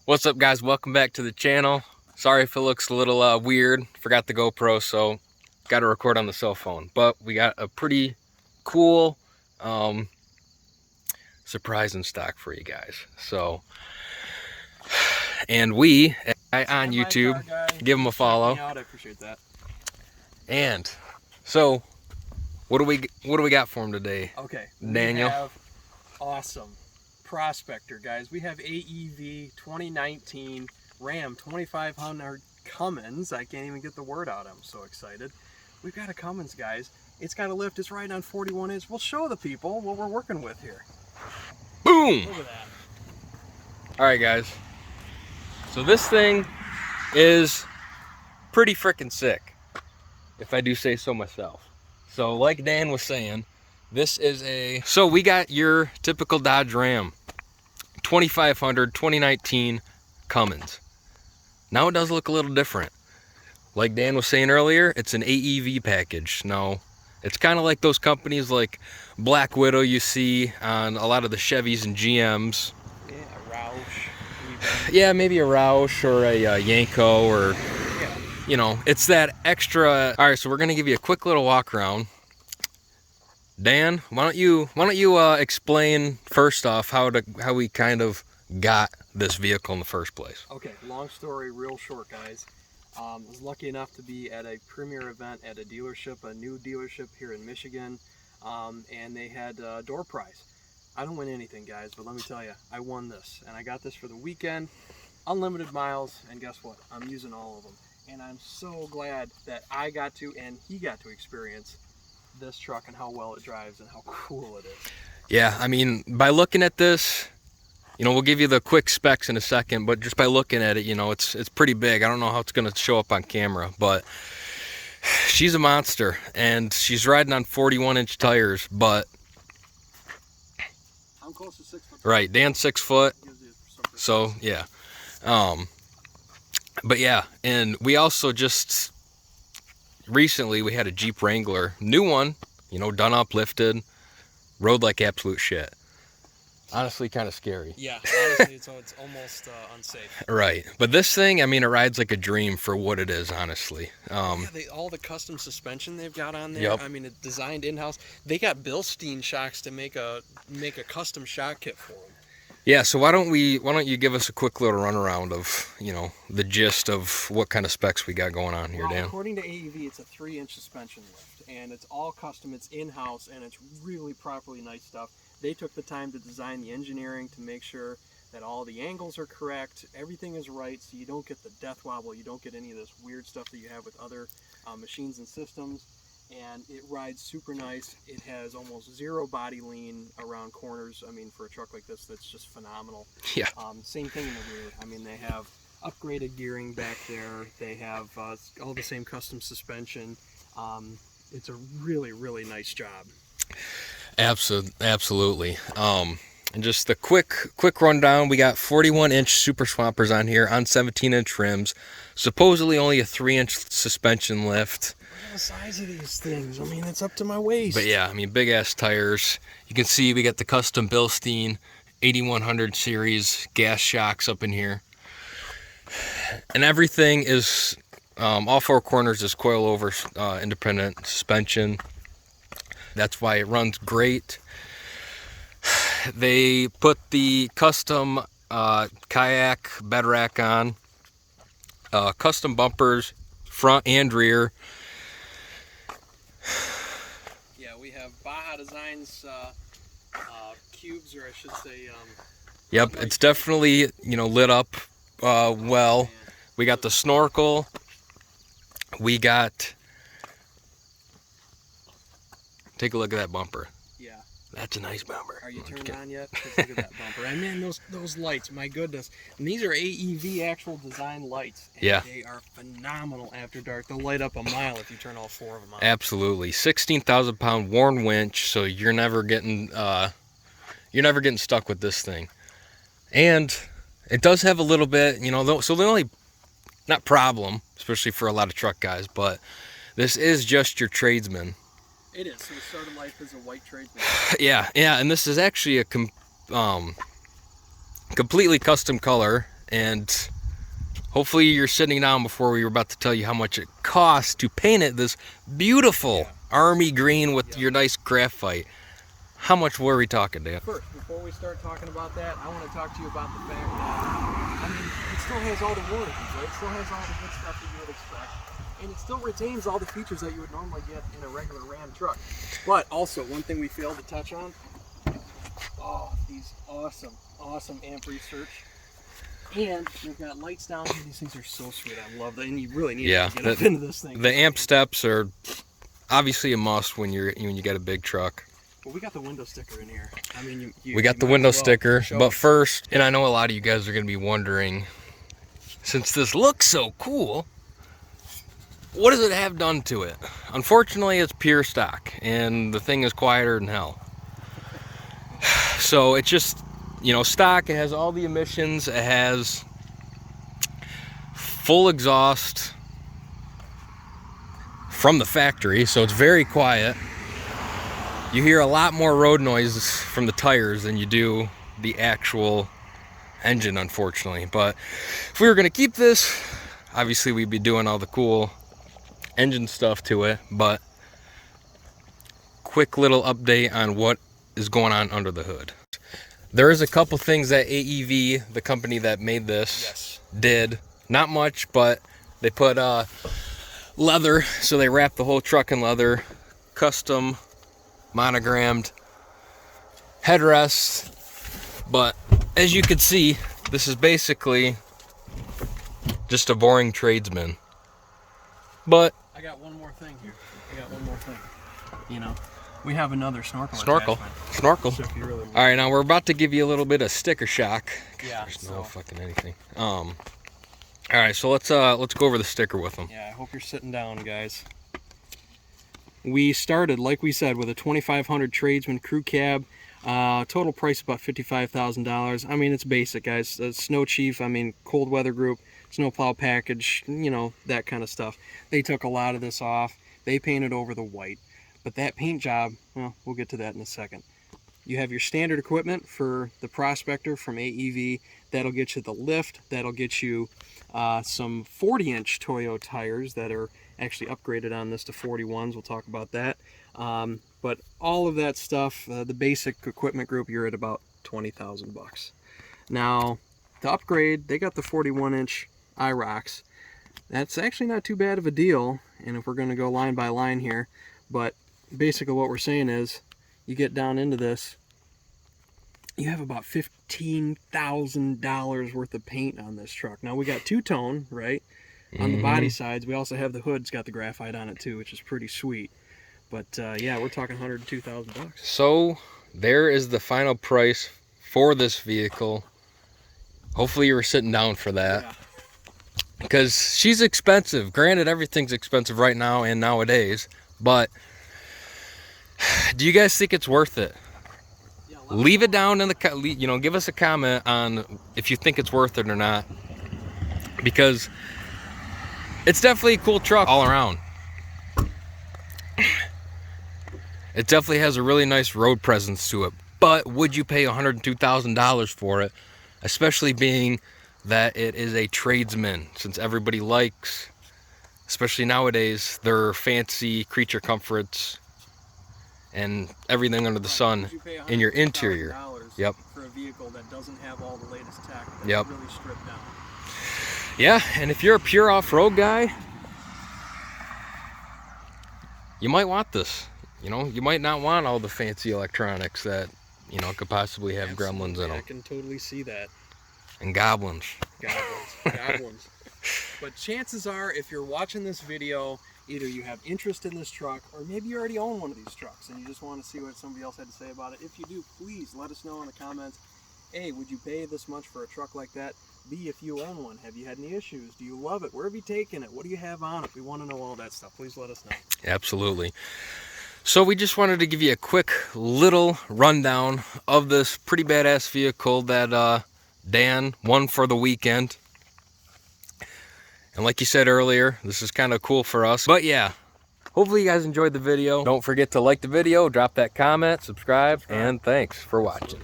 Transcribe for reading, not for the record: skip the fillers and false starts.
What's up, guys? Welcome back to the channel. Sorry if it looks a little weird. Forgot the GoPro, so got to record on the cell phone. But we got a pretty cool surprise in stock for you guys. So, and we on YouTube, give them a follow. I appreciate that. And so, what do we got for him today? Okay, Daniel. We have awesome Prospector, guys. We have AEV 2019 Ram 2500 Cummins. I can't even get the word out. I'm so excited. We've got a Cummins, guys. It's got a lift. It's riding on 41 inch. We'll show the people what we're working with here. Boom! Look at that. All right, guys. So this thing is pretty freaking sick, if I do say so myself. So like Dan was saying, this is so we got your typical Dodge Ram 2500 2019 Cummins. Now it does look a little different. Like Dan was saying earlier, it's an AEV package. Now it's kind of like those companies like Black Widow you see on a lot of the Chevys and GMs. Yeah, a Roush. Yeah, maybe a Roush or a Yanko, or you know, it's that extra. All right, so we're gonna give you a quick little walk around. Dan, why don't you explain first off how we kind of got this vehicle in the first place? Okay, long story, real short, guys. I was lucky enough to be at a premier event at a dealership, a new dealership here in Michigan, and they had a door prize. I don't win anything, guys, but let me tell you, I won this, and I got this for the weekend, unlimited miles, and guess what? I'm using all of them, and I'm so glad that I got to and he got to experience this truck and how well it drives and how cool it is. Yeah, I mean, by looking at this, you know, we'll give you the quick specs in a second, but just by looking at it, you know, it's pretty big. I don't know how it's going to show up on camera, but she's a monster, and she's riding on 41-inch tires, but I'm close to 6 foot. Right, Dan's 6 foot, so yeah. But yeah, and we also just recently we had a Jeep Wrangler, new one, you know, done up, lifted, rode like absolute shit. Honestly, kind of scary. Yeah, honestly, it's almost unsafe. Right, but this thing, I mean, it rides like a dream for what it is, honestly. Yeah, all the custom suspension they've got on there. Yep. I mean, it's designed in-house. They got Bilstein shocks to make a custom shock kit for them. Yeah, so why don't you give us a quick little runaround of, you know, the gist of what kind of specs we got going on here, Dan? According to AEV, it's a 3-inch suspension lift, and it's all custom. It's in-house, and it's really properly nice stuff. They took the time to design the engineering to make sure that all the angles are correct, everything is right, so you don't get the death wobble, you don't get any of this weird stuff that you have with other machines and systems. And it rides super nice. It has almost zero body lean around corners. I mean, for a truck like this, that's just phenomenal. Yeah. Same thing in the rear. I mean, they have upgraded gearing back there. They have all the same custom suspension. It's a really, really nice job. Absolutely. And just the quick rundown, we got 41-inch super swampers on here on 17-inch rims, supposedly only a 3-inch suspension lift. Look at the size of these things. I mean, it's up to my waist. But yeah, I mean, big ass tires. You can see we got the custom Bilstein 8100 series gas shocks up in here, and everything is all four corners is coilover independent suspension. That's why it runs great. They put the custom kayak bed rack on, custom bumpers front and rear. Yeah, we have Baja Designs cubes, or I should say. Yep, it's definitely, you know, lit up well. We got the snorkel. We got. Take a look at that bumper. Yeah. That's a nice bumper. Are you turned on yet? Look at that bumper. And man, those lights, my goodness. And these are AEV actual design lights. And yeah. They are phenomenal after dark. They'll light up a mile if you turn all 4 of them on. Absolutely. 16,000 pound Warn winch, so you're never getting stuck with this thing. And it does have a little bit, you know, so the only, not problem, especially for a lot of truck guys, but this is just your tradesman. It is. So the start of life is a white tradesman. Yeah, and this is actually a completely custom color, and hopefully you're sitting down before we were about to tell you how much it costs to paint it this beautiful army green with your nice graphite. How much were we talking, Dan? First, before we start talking about that, I want to talk to you about the fact that, I mean, it still has all the warranties, right? It still has all the good stuff that you would expect. And it still retains all the features that you would normally get in a regular Ram truck. But also, one thing we failed to touch on, these awesome amp research. And you've got lights down here. These things are so sweet. I love them. And you really need to get up into this thing. The amp steps are obviously a must when you got a big truck. Well, we got the window sticker in here. I mean, we got the window sticker, but first, and I know a lot of you guys are going to be wondering, since this looks so cool, what does it have done to it? Unfortunately, it's pure stock, and the thing is quieter than hell. So it's just, you know, stock. It has all the emissions. It has full exhaust from the factory, so it's very quiet. You hear a lot more road noise from the tires than you do the actual engine, unfortunately. But if we were going to keep this, obviously we'd be doing all the cool engine stuff to it. But quick little update on what is going on under the hood. There is a couple things that AEV, the company that made this, did. Not much, but they put leather, so they wrapped the whole truck in leather, custom monogrammed headrests. But as you can see, this is basically just a boring tradesman. But I got one more thing here. You know, we have another snorkel. Snorkel. So if you really want. All right, now we're about to give you a little bit of sticker shock. Yeah. There's no fucking anything. All right, so let's go over the sticker with them. Yeah, I hope you're sitting down, guys. We started, like we said, with a 2500 Tradesman crew cab. Total price about $55,000. I mean, it's basic, guys. Snow Chief, I mean, cold weather group, snowplow package, you know, that kind of stuff. They took a lot of this off. They painted over the white. But that paint job, well, we'll get to that in a second. You have your standard equipment for the Prospector from AEV. That'll get you the lift. That'll get you some 40-inch Toyo tires that are actually upgraded on this to 41s. We'll talk about that. But all of that stuff, the basic equipment group, you're at about 20,000 bucks. Now, to upgrade, they got the 41-inch IROCs. That's actually not too bad of a deal. And if we're going to go line by line here, but basically what we're saying is, you get down into this, you have about $15,000 worth of paint on this truck. Now we got two-tone, right? On the body sides. We also have the hood's got the graphite on it too, which is pretty sweet. But yeah, we're talking $102,000. So there is the final price for this vehicle. Hopefully you were sitting down for that. Yeah. Because she's expensive. Granted, everything's expensive right now and nowadays. But do you guys think it's worth it? Yeah, leave it down in the, you know, give us a comment on if you think it's worth it or not. Because it's definitely a cool truck all around. It definitely has a really nice road presence to it. But would you pay $102,000 for it? Especially being that it is a tradesman, since everybody likes, especially nowadays, their fancy creature comforts and everything under the sun in your interior. Yep. For a vehicle that doesn't have all the latest tech. That's Yep. really stripped down. Yeah, and if you're a pure off-road guy, you might want this. You know, you might not want all the fancy electronics that, you know, could possibly have gremlins in them. I can totally see that. And goblins. Goblins. But chances are, if you're watching this video, either you have interest in this truck, or maybe you already own one of these trucks and you just want to see what somebody else had to say about it. If you do, please let us know in the comments. A, would you pay this much for a truck like that? B, if you own one, have you had any issues? Do you love it? Where have you taken it? What do you have on it? We want to know all that stuff. Please let us know. Absolutely. So we just wanted to give you a quick little rundown of this pretty badass vehicle that Dan won for the weekend. And like you said earlier, this is kind of cool for us. But yeah, hopefully you guys enjoyed the video. Don't forget to like the video, drop that comment, subscribe, and thanks for watching.